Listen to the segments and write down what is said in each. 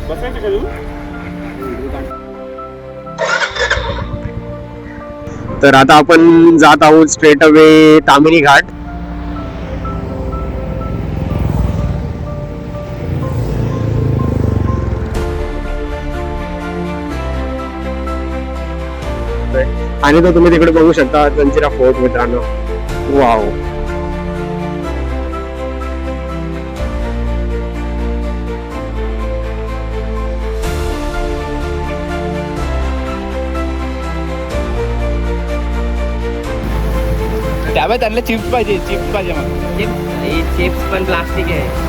तर आता आपण जात आहोत स्ट्रेट अवे तामिनी घाट. आणि तो तुम्ही तिकडे बघू शकता जंजिरा फोर्ट मित्रांनो. वाव. त्यामुळे त्यांना चिप्स पाहिजे मग चिप्स पण प्लास्टिक आहे.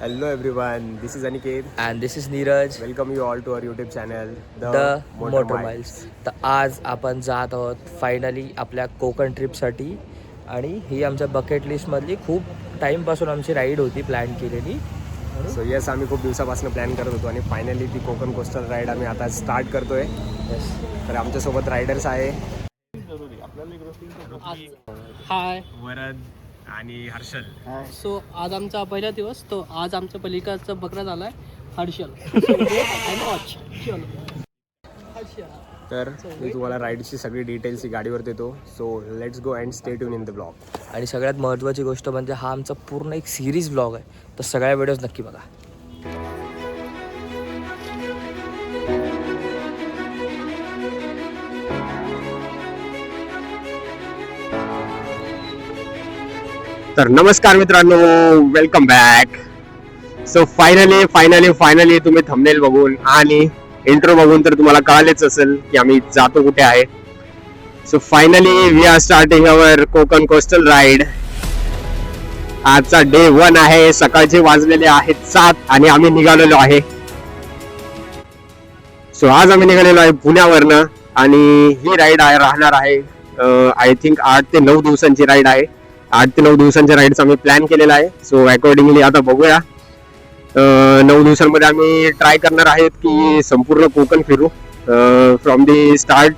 Hello everyone, this is Aniket. And this is Neeraj. Welcome you all to our YouTube channel, The Motor Miles. तर आज आपण जात आहोत फायनली आपल्या कोकण ट्रिपसाठी. आणि ही आमच्या बकेट लिस्टमधली खूप टाईमपासून आमची राईड होती प्लॅन केलेली. सो येस, आम्ही खूप दिवसापासून प्लॅन करत होतो आणि फायनली ती कोकण कोस्टल राईड आम्ही आता स्टार्ट करतोय. तर आमच्यासोबत रायडर्स आहे हाय वरद आणि हर्षल. सो आज आमचा पहिला दिवस, तो आज आमच्या पलीकडचा बकरा झालाय हर्षल. तर मी तुम्हाला राईडची सगळी डिटेल्स गाडीवर देतो. So let's go and stay tune in the blog. आणि सगळ्यात महत्त्वाची गोष्ट म्हणजे हा आमचा पूर्ण एक सिरीज ब्लॉग आहे, तर सगळ्या व्हिडिओज नक्की बघा. तर नमस्कार मित्रांनो, वेलकम बॅक. सो फायनली तुम्ही थंबनेल बघून आणि इंट्रो बघून तर तुम्हाला कळालेच असेल की आम्ही जातो कुठे आहे. So finally we are starting our Konkan coastal ride. आजचा डे 1 आहे. सकाळचे वाजलेले आहेत 7 आणि आम्ही निघालेलो आहे. सो आज आम्ही निघालेलो आहे पुण्यावरनं आणि ही राईड राहणार आहे आय थिंक 8 ते 9 दिवसांची राईड आहे. 8 ते 9 दिवसांच्या राईडचा आम्ही प्लॅन केलेला आहे. सो अकॉर्डिंगली आता बघूया. 9 दिवसांमध्ये आम्ही ट्राय करणार आहेत की संपूर्ण कोकण फिरू फ्रॉम दी स्टार्ट.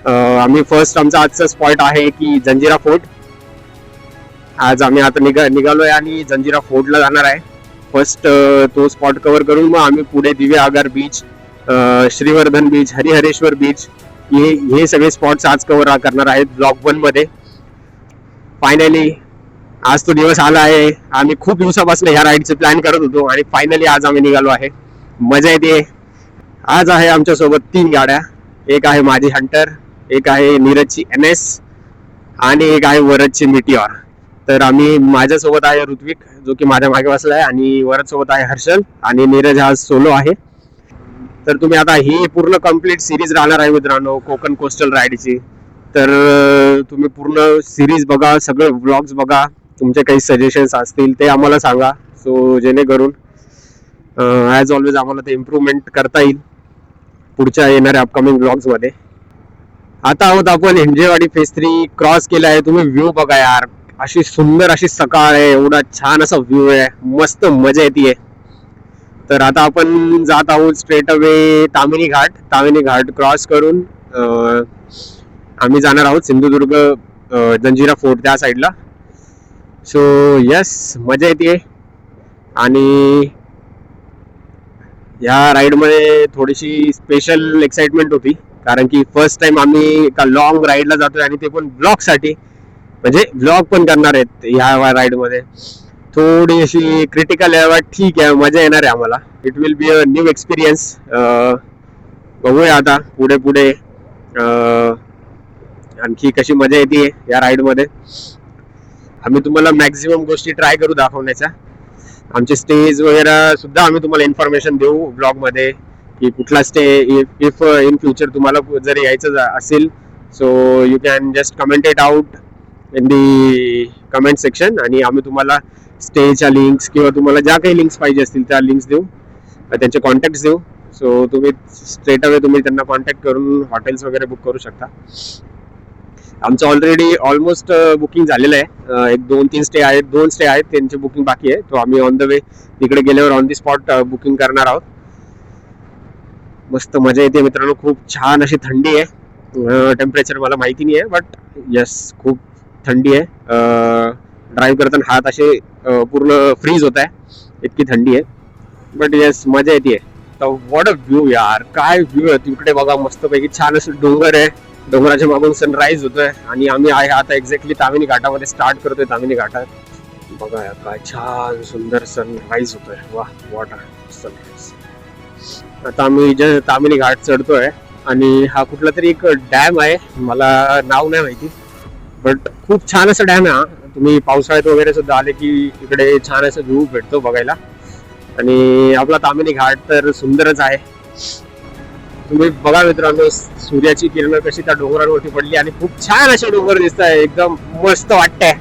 आम्ही फर्स्ट आमचा आजचा स्पॉट आहे की जंजिरा फोर्ट. आज आम्ही आता निघालोय आणि जंजिरा फोर्टला जाणार आहे. फर्स्ट तो स्पॉट कव्हर करून मग आम्ही पुढे दिव्या आगार beach, Shrivardhan beach, Harihareshwar beach हे सगळे स्पॉट्स आज कव्हर करणार आहेत ब्लॉग 1 मध्ये. फायनली आज तो दिवस आला आहे. आम्ही खूप दिवसापासून ह्या राईडचे प्लॅन करत होतो आणि फायनली आज आम्ही निघालो आहे. मजा येते. आज आहे आमच्या सोबत 3 गाड्या. एक आहे माझी हंटर, एक आहे नीरजची NS आणि एक आहे वरदची मिटिऑर. तर आम्ही माझ्यासोबत आहे ऋत्विक जो की माझ्या मागे बसला आहे आणि वरद सोबत आहे हर्षल आणि नीरज हा सोलो आहे. तर तुम्ही आता ही पूर्ण कम्प्लीट सिरीज राहणार आहे मित्रांनो कोकण कोस्टल राईडची. तर तुम्ही पूर्ण सिरीज बघा, सगळे व्लॉग्स बघा. तुमचे काही सजेशन्स असतील ते आम्हाला सांगा. सो जेणेकरून ॲज ऑलवेज आम्हाला ते इम्प्रूव्हमेंट करता येईल पुढच्या येणाऱ्या अपकमिंग ब्लॉग्स मध्ये. आता आहोत आपण हिंजेवाडी फेज 3 क्रॉस केला आहे. तुम्ही व्ह्यू बघा यार, अशी सुंदर अशी सकाळ आहे, एवढा छान असा व्ह्यू आहे, मस्त मजा येते. तर आता आपण जात आहोत स्ट्रेट अवे तामिनी घाट क्रॉस करून आम्ही जाणार आहोत सिंधुदुर्ग जंजिरा फोर्ट त्या साईडला. सो यस, मजा येते. आणि या राईडमध्ये थोडीशी स्पेशल एक्साइटमेंट होती कारण की फर्स्ट टाइम आम्ही एका लॉंग राईडला जातोय आणि ते पण ब्लॉगसाठी, म्हणजे ब्लॉग पण करणार आहेत ह्या राईडमध्ये. थोडी अशी क्रिटिकल आहे, ठीक आहे, मजा येणार आहे आम्हाला. It will be a new experience. बघूया आता पुढे पुढे आणखी कशी मजा येते या राईडमध्ये. आम्ही तुम्हाला मॅक्झिमम गोष्टी ट्राय करू दाखवण्याच्या. आमचे स्टेज वगैरे सुद्धा आम्ही तुम्हाला इन्फॉर्मेशन देऊ ब्लॉग मध्ये की कुठला स्टे इफ इन फ्युचर तुम्हाला जर यायचं असेल so you can just comment it out in the comment section आणि आम्ही तुम्हाला स्टेच्या लिंक्स किंवा तुम्हाला ज्या काही लिंक्स पाहिजे असतील त्या लिंक्स देऊ, त्यांचे कॉन्टॅक्ट्स देऊ. सो तुम्ही स्ट्रेट अवे तुम्ही त्यांना कॉन्टॅक्ट करून हॉटेल्स वगैरे बुक करू शकता. आमचं ऑलरेडी ऑलमोस्ट बुकिंग झालेलं आहे. एक 2-3 स्टे आहेत, 2 स्टे आहेत त्यांची बुकिंग बाकी आहे. तो आम्ही ऑन द वे तिकडे गेल्यावर ऑन दी स्पॉट बुकिंग करणार आहोत. मस्त मजा येते मित्रांनो. खूप छान अशी थंडी आहे. टेम्परेचर मला माहिती नाही आहे, बट यस खूप थंडी आहे. ड्राईव्ह करताना हात असे पूर्ण फ्रीज होत आहे, इतकी थंडी आहे. बट यस मजा येते. तर व्हॉट अ व्ह्यू यार, काय व्ह्यू आहे तिकडे बघा. मस्तपैकी छान असं डोंगर आहे, डोंगराच्या मागून सनराईज होतोय आणि आम्ही आहे आता एक्झॅक्टली तामिनी घाटामध्ये स्टार्ट करतोय. तामिनी घाटात बघा यार काय छान सुंदर सनराईज होतोय. वा व्हॉट अ सनराईज. आता आम्ही जे तामिनी घाट चढतोय आणि हा कुठला तरी एक डॅम आहे, मला नाव नाही माहिती, बट खूप छान असं डॅम आहे. तुम्ही पावसाळ्यात वगैरे सुद्धा आले की इकडे छान असं व्ह्यू भेटतो बघायला. आणि आपला तामिनी घाट तर सुंदरच आहे. तुम्ही बघा मित्रांनो सूर्याची किरण कशी त्या डोंगरांवरती पडली आणि खूप छान असे डोंगर दिसत आहे, एकदम मस्त वाटतंय.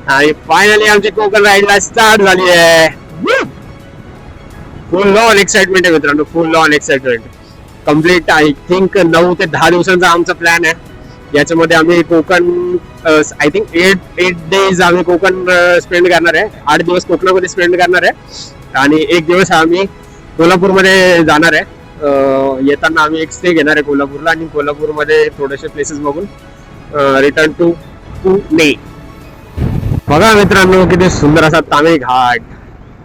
आणि फायनली आमची कोकण राईडला स्टार्ट झाली आहे. फुल ऑन एक्साइटमेंट आहे मित्रांनो, फुल on excitement. Complete I think 9 ते 10 दिवसांचा आमचा प्लॅन आहे. याच्यामध्ये आम्ही कोकण आय थिंक 8 डेज आम्ही कोकण स्पेंड करणार आहे. 8 दिवस कोकणामध्ये स्पेंड करणार आहे आणि 1 दिवस आम्ही कोल्हापूरमध्ये जाणार आहे. येताना आम्ही एक स्टे घेणार आहे कोल्हापूरला आणि कोल्हापूरमध्ये थोडेसे प्लेसेस बघून रिटर्न टू पुणे. बघा मित्रांनो किती सुंदर असा तामिनी घाट.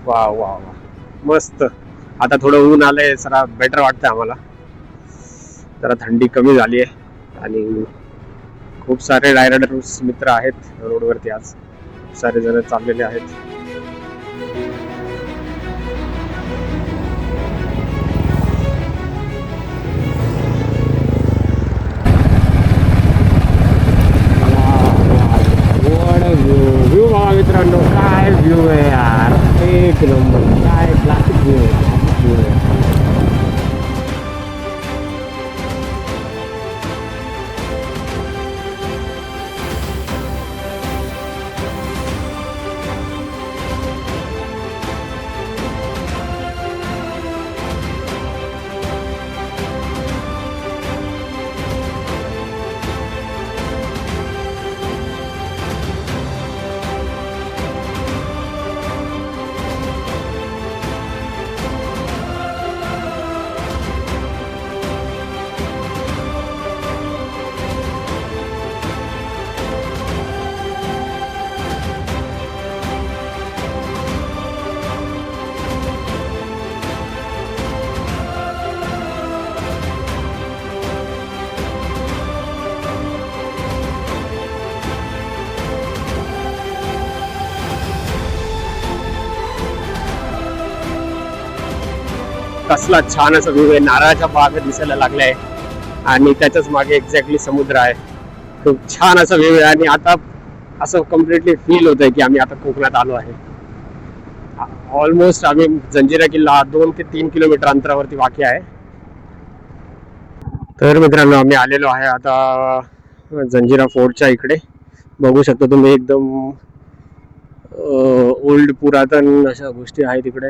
वा वा वा मस्त. आता थोडं ऊन आलंय, जरा बेटर वाटतंय आम्हाला. जरा थंडी कमी झाली आहे आणि खूप सारे रायडर्स मित्र आहेत रोडवरती. आज सारे जण चाललेले आहेत. व्ह्यू बघा मित्रांनो, काय व्ह्यू आहे यार, एक नंबर. काय क्लासिक व्ह्यू आहे. कसला छान असा व्ह्यू आहे. नारळाच्या बाग दिसायला लागलाय आणि त्याच्याच मागे एक्झॅक्टली समुद्र आहे. खूप छान असा व्ह्यू आहे आणि आता असं कम्प्लिटली फील होत आहे की आम्ही आता कोकणात आलो आहे. ऑलमोस्ट आम्ही जंजिरा किल्ला 2 ते 3 किलोमीटर अंतरावरती वाक्य आहे. तर मित्रांनो आम्ही आलेलो आहे आता जंजिरा फोर्टच्या इकडे. बघू शकता तुम्ही एकदम ओल्ड पुरातन अशा गोष्टी आहेत इकडे.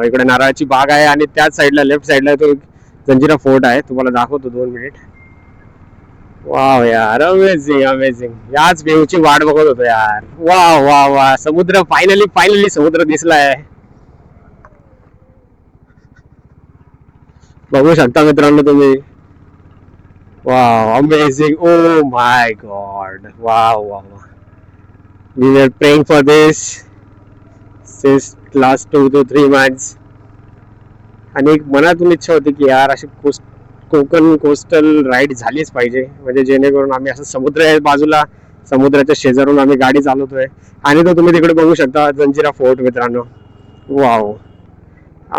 इकडे नारळाची बाग आहे आणि त्याच साईडला लेफ्ट साईडला तो जंजिरा फोर्ट आहे. तुम्हाला दाखवतो 2 मिनिट. वाव यार अमेझिंग अमेझिंग. याच व्ह्यूची वाट बघत होतो यार. वा वा वा समुद्र फायनली समुद्र दिसलाय. बघू शकता मित्रांनो तुम्ही. Wow amazing. Oh my God. Wow wow. We were praying for this since last 2 to 3 months. आणि एक मनातून इच्छा होती की यार अशी कोकण कोस्टल राईड झालीच पाहिजे, म्हणजे जेणेकरून आम्ही असं समुद्र आहे बाजूला, समुद्राच्या शेजारून आम्ही गाडी चालवतोय आणि तो तुम्ही तिकडे बघू शकता जंजिरा फोर्ट मित्रांनो. Wow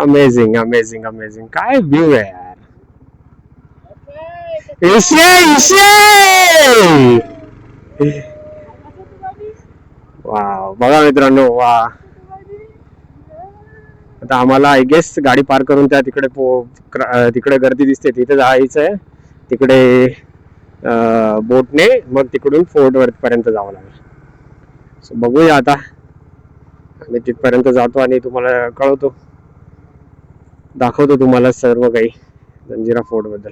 amazing amazing amazing. काय व्ह्यू आहे यार. वा बघा मित्रांनो. वा आता आम्हाला आय गेस गाडी पार्क करून त्या तिकडे तिकडे गर्दी दिसते तिथे जायचं आहे. तिकडे बोटने मग तिकडून फोर्ट पर्यंत जावं लागेल. सो बघूया आता, आम्ही तिथपर्यंत जातो आणि तुम्हाला कळवतो, दाखवतो तुम्हाला सर्व काही जंजिरा फोर्ट बद्दल.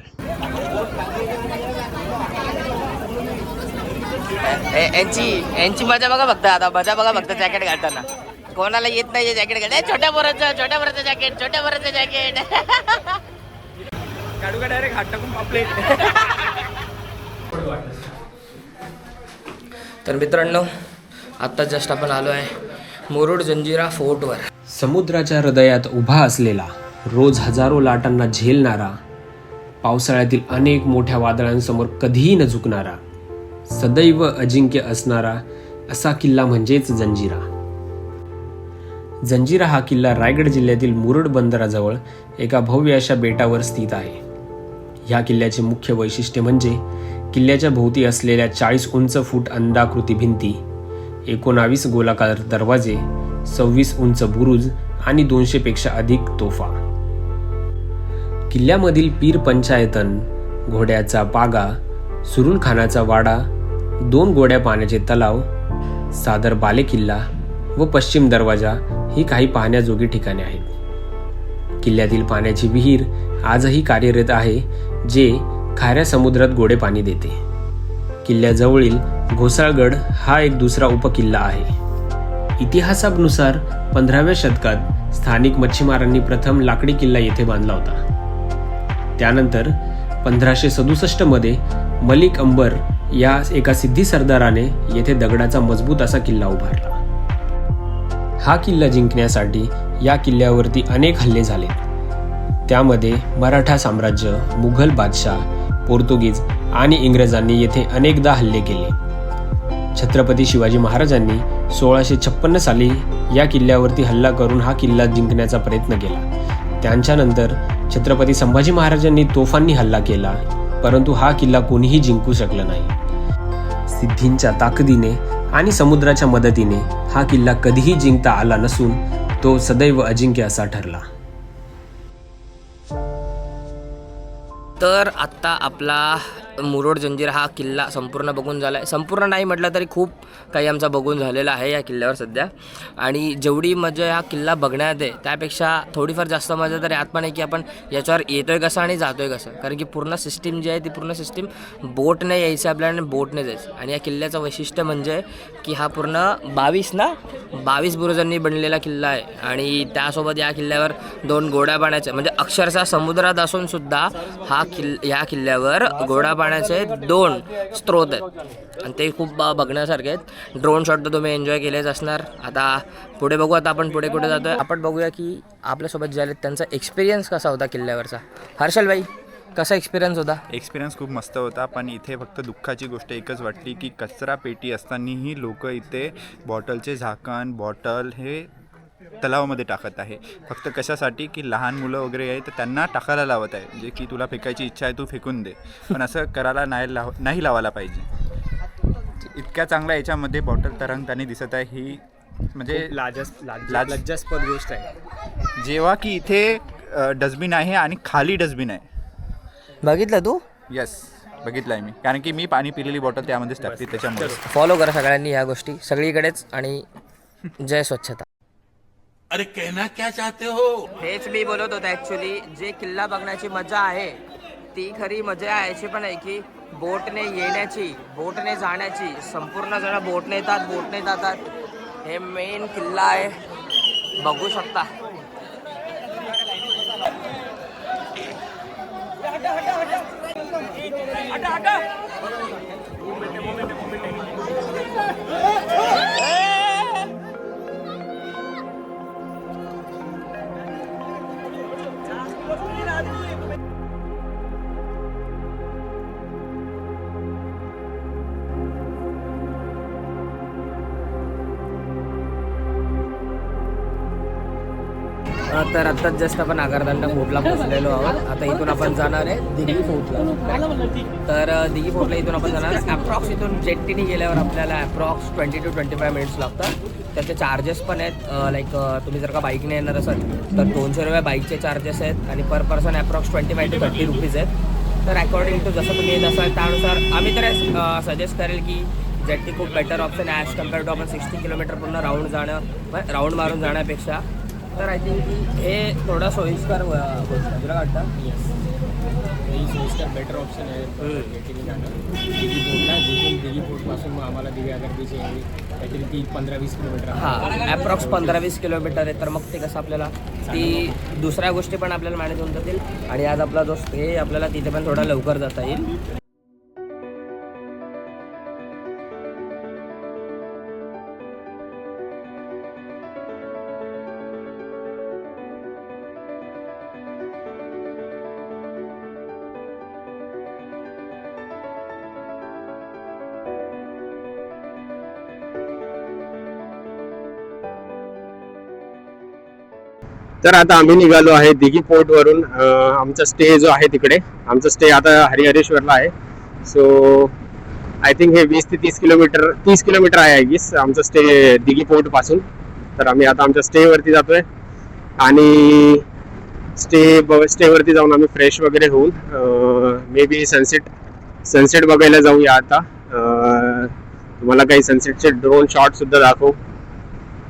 यांची मजा बघा फक्त, आता मजा बघा फक्त जॅकेट घालताना. कोणाला येत नाही जॅकेट घाल, छोट्या पोराचं जॅकेट काढू का डायरेक्ट हात टाकून पापलेट. तर मित्रांनो, आत्ता जस्ट आपण आलो आहे मुरुड जंजिरा फोर्टवर. समुद्राच्या हृदयात उभा असलेला, रोज हजारो लाटांना झेलणारा, पावसाळ्यातील अनेक मोठ्या वादळांसमोर कधीही न झुकणारा, सदैव अजिंक्य असणारा असा किल्ला म्हणजेच जंजिरा. जंजिरा हा किल्ला रायगड जिल्ह्यातील मुरुड बंदराजवळ एका भव्य अशा बेटावर स्थित आहे. ह्या किल्ल्याचे मुख्य वैशिष्ट्य म्हणजे किल्ल्याच्या भोवती असलेल्या 40 उंच फूट अंडाकृती भिंती, 19 गोलाकार दरवाजे, 26 उंच बुरुज आणि 200 पेक्षा अधिक तोफा. किल्ल्यामधील पीर पंचायतन, घोड्याचा पागा, सुरुलखानाचा वाडा, 2 गोड्या पाण्याचे तलाव, सादर बाले किल्ला व पश्चिम दरवाजा ही काही पाहण्याजोगी ठिकाणे आहेत. किल्ल्यातील पाण्याची विहीर आजही कार्यरत आहे, जे खाऱ्या समुद्रात गोडे पाणी देते. किल्ल्याजवळील घोसाळगड हा एक दुसरा उपकिल्ला आहे. इतिहासानुसार 15व्या शतकात स्थानिक मच्छीमारांनी प्रथम लाकडी किल्ला येथे बांधला होता. त्यानंतर 1567 मध्ये मलिक अंबर या एका सिद्धी सरदाराने येथे दगडाचा मजबूत असा किल्ला उभारला. हा किल्ला जिंकण्यासाठी या किल्ल्यावरती अनेक हल्ले झाले. त्यामध्ये मराठा साम्राज्य, मुघल बादशाह, पोर्तुगीज आणि इंग्रजांनी येथे अनेकदा हल्ले केले. छत्रपती शिवाजी महाराजांनी 1656 साली या किल्ल्यावरती हल्ला करून हा किल्ला जिंकण्याचा प्रयत्न केला. त्यांच्यानंतर छत्रपती संभाजी महाराजांनी तोफांनी हल्ला केला, परंतु हा किल्ला कोणीही जिंकू शकलं नाही. सिद्धींच्या ताकदीने आणि समुद्राच्या मदतीने हा किल्ला कधीही जिंकता आला नसून तो सदैव अजिंक्य असा ठरला. तर आत्ता आपला मुरुड जंजिरा हा किल्ला संपूर्ण बघून झाला आहे. संपूर्ण नाही म्हटलं तरी खूप काही आमचा बघून झालेला आहे या किल्ल्यावर सध्या. आणि जेवढी मजा हा किल्ला बघण्यात आहे त्यापेक्षा थोडीफार जास्त मजा तर यात पण आहे की आपण याच्यावर येतोय कसं आणि जातोय कसं. कारण की पूर्ण सिस्टीम जी आहे ती पूर्ण सिस्टीम बोटने यायचं आपल्याला, बोटने जायचं. आणि या किल्ल्याचं वैशिष्ट्य म्हणजे की हा पूर्ण 22 बुरुजांनी बनलेला किल्ला आहे. आणि त्यासोबत या किल्ल्यावर 2 गोड्या पाण्याचे, म्हणजे अक्षरशः समुद्रात असून सुद्धा या किल्ल्यावर गोडा पाण्याचे 2 स्त्रोत आहेत आणि ते खूप बघण्यासारखे आहेत. ड्रोन शॉट तर तुम्ही एन्जॉय केलेच असणार. आता पुढे बघू, आता आपण पुढे कुठे जातोय. आपण बघूया की आपल्यासोबत जे आले त्यांचा एक्सपिरियन्स कसा होता किल्ल्यावरचा. हर्षल भाई, कसा एक्सपिरियन्स होता? एक्सपिरियन्स खूप मस्त होता, पण इथे फक्त दुःखाची गोष्ट एकच वाटली की कचरा पेटी असतानाही लोक इथे बॉटलचे झाकण, बॉटल हे तलावामध्ये टाकत आहे. फक्त कशासाठी की लहान मुलं वगैरे आहे तर त्यांना टाकायला लावत आहे, म्हणजे की तुला फेकायची इच्छा आहे तू फेकून दे, पण असं करायला नाही लावायला पाहिजे. इतक्या चांगला याच्यामध्ये बॉटल तरंगताना दिसत आहे, ही म्हणजे लज्जास्पद गोष्ट आहे. जेव्हा की इथे डस्टबिन आहे आणि खाली डस्टबिन आहे. बघितलं तू? यस, बघितलं आहे मी, कारण की मी पाणी पिलेली बॉटल त्यामध्येच टाकते. त्याच्यामुळे फॉलो करा सगळ्यांनी या गोष्टी सगळीकडेच. आणि जय स्वच्छता. अरे कहना क्या चाहते हो? हेच मी बोलत होतो. ॲक्च्युली जे किल्ला बघण्याची मजा आहे ती खरी मजा याची पण आहे की बोटने येण्याची, बोटने जाण्याची. संपूर्ण जण बोटने येतात, बोटने जातात. हे मेन किल्ला आहे, बघू शकता. तर आत्ताच जस्ट आपण आगारदांडा फोर्टला पोहोचलेलो आहोत. आता इथून आपण जाणार आहे दिघी फोर्टला. तर दिघी फोर्टला इथून आपण जाणार आहे. ॲप्रॉक्स इथून जेट्टीने गेल्यावर आपल्याला ॲप्रॉक्स 20 to 25 मिनिट्स लागतात. त्याचे चार्जेस पण आहेत. लाईक तुम्ही जर का बाईकने येणार असाल तर 200 रुपये बाईकचे चार्जेस आहेत आणि पर पर्सन ॲप्रॉक्स 25 to 30 रुपीज आहेत. तर अकॉर्डिंग टू जसं तुम्ही येत असाल त्यानुसार आम्ही तर सजेस्ट करेल की जेटी खूप बेटर ऑप्शन आहे ॲज कम्पेअर टू आपण 60 किलोमीटर पूर्ण राऊंड मारून जाण्यापेक्षा. तर आय थिंक की हे थोडं सोयीस्कर गोष्ट आहे. तुला वाटतं? ही सोयीस्कर बेटर ऑप्शन आहे जेटीने जाणं. दिघी पोर्टला जिथून दिघी पोर्टपासून मग आम्हाला दिव्या गर्दीचे काहीतरी ती 15-20 किलोमीटर हां ॲप्रॉक्स 15-20 किलोमीटर आहे. तर मग ते कसं आपल्याला ती दुसऱ्या गोष्टी पण आपल्याला मॅनेज होऊन जातील आणि आज आपला जो स्टे आपल्याला तिथे पण थोडा लवकर जाता येईल. तर आता आम्ही निघालो आहे दिघी पोर्ट वरून. आमचा स्टे जो आहे तिकडे, आमचा स्टे आता हरिहरेश्वरला आहे. सो आय थिंक हे 20 ते 30 किलोमीटर आहे आय गेस आमचा स्टे दिघी पोर्ट पासून. तर आम्ही आता आमच्या स्टे वरती जातोय आणि स्टेवरती जाऊन आम्ही फ्रेश वगैरे होऊन मे बी सनसेट बघायला जाऊया. आता तुम्हाला काही सनसेटचे ड्रोन शॉट सुद्धा दाखवू.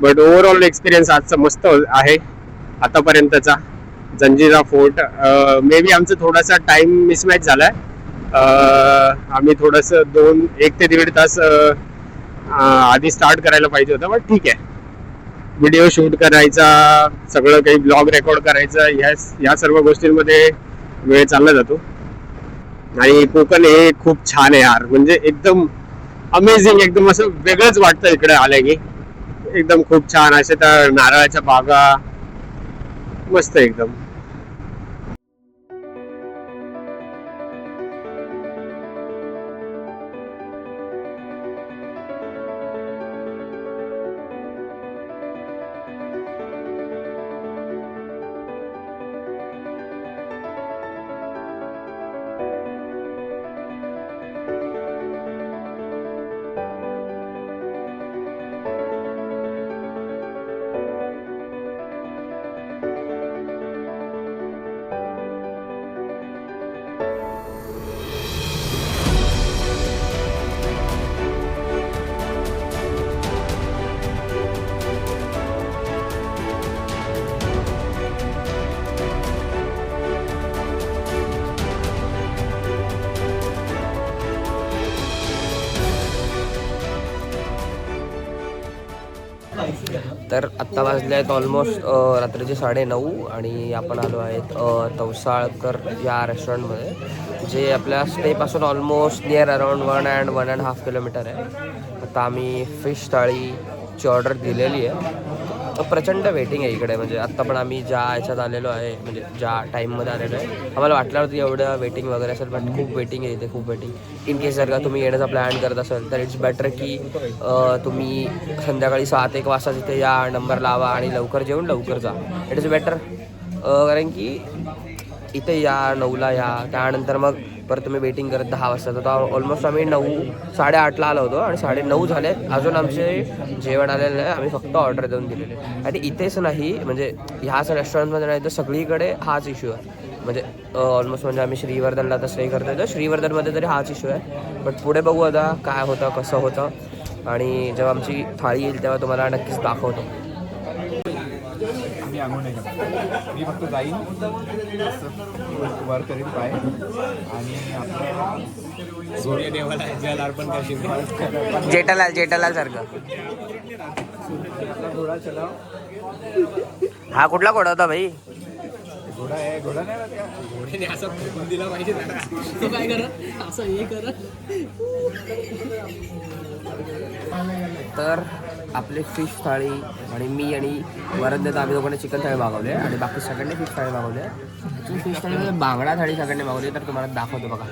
बट ओव्हरऑल एक्सपिरियन्स आजचा मस्त आहे आतापर्यंतचा. जंजिरा फोर्ट मे बी आमचं थोडासा टाइम मिसमॅच झालाय. आम्ही थोडंसं 1 ते 1.5 तास आधी स्टार्ट करायला पाहिजे होतं. बट ठीक आहे, व्हिडिओ शूट करायचा, सगळं काही ब्लॉग रेकॉर्ड करायचं, ह्या सर्व गोष्टींमध्ये वेळ चालला जातो. आणि कोकण हे खूप छान आहे यार, म्हणजे एकदम अमेझिंग, एकदम असं वेगळंच वाटतं इकडे आलं की. एकदम खूप छान अशा त्या नारळाच्या बागा, मस्त एकदम. तर आत्ता वाजले आहेत ऑलमोस्ट रात्रीचे 9:30 आणि आपण आलो आहेत तवसाळकर या रेस्टॉरंटमध्ये, जे आपल्या स्टेपासून ऑलमोस्ट नियर अराउंड 1.5 किलोमीटर आहे. आता आम्ही फिश थाळीची ऑर्डर दिलेली आहे. प्रचंड वेटिंग आहे इकडे, म्हणजे आत्ता पण आम्ही ज्या ह्याच्यात आलेलो आहे, म्हणजे ज्या टाईममध्ये आलेलो आहे, आम्हाला वाटलं होतं एवढं वेटिंग वगैरे असेल, पण खूप वेटिंग आहे इथे, खूप वेटिंग. इन केस जर का तुम्ही येण्याचा प्लॅन करत असाल तर इट्स बेटर की तुम्ही संध्याकाळी 7-1 वाजता तिथे या, नंबर लावा आणि लवकर जेवून लवकर जा. इट इज बेटर, कारण की इथे या 9ला या, त्यानंतर मग परत तुम्ही वेटिंग करत 10 वाजता. तर ऑलमोस्ट आम्ही 9-8:30 आलो होतो आणि 9:30 झाले, अजून आमचे जेवण आलेलं आहे. आम्ही फक्त ऑर्डर देऊन दिलेले. आणि इथेच नाही, म्हणजे ह्याच रेस्टॉरंटमध्ये नाही तर सगळीकडे हाच इश्यू आहे. म्हणजे ऑलमोस्ट, म्हणजे आम्ही श्रीवर्धनला तर स्टे करतो, तर श्रीवर्धनमध्ये तरी हाच इश्यू आहे. बट पुढे बघू आता काय होतं, कसं होतं, आणि जेव्हा आमची थाळी येईल तेव्हा तुम्हाला नक्कीच दाखवतो. मी आंघोळ नाही करत, मी फक्त जाईन वर करीन पाय आणि जेठालाल सारखं. घोडा चलाव. हा कुठला घोडा होता भाई? घोडा आहे, घोडा नाही राहत का? घोड्याने असं फेकून दिला पाहिजे त्याला. तो काय करत असं हे करत. तर आपली फिश थाळी आणि मी आणि वरंदेत आम्ही दोघांनी चिकन थाळी मागवली आहे आणि बाकी सगळ्यांनी फिश थाळी मागवली आहे. ॲक्च्युली फिश थाळीमध्ये बांगडा थाळी सगळ्यांनी मागवली, तर तुम्हाला दाखवतो बघा.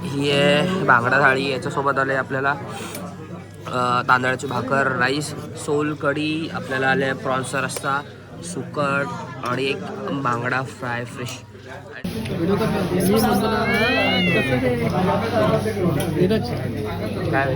ही आहे बांगडा थाळी. याच्यासोबत आले आपल्याला तांदळाची भाकर, राईस, सोल कढी, आपल्याला आले प्रॉन्सचा रस्सा, सुकट आणि एक बांगडा फ्राय फिश. काय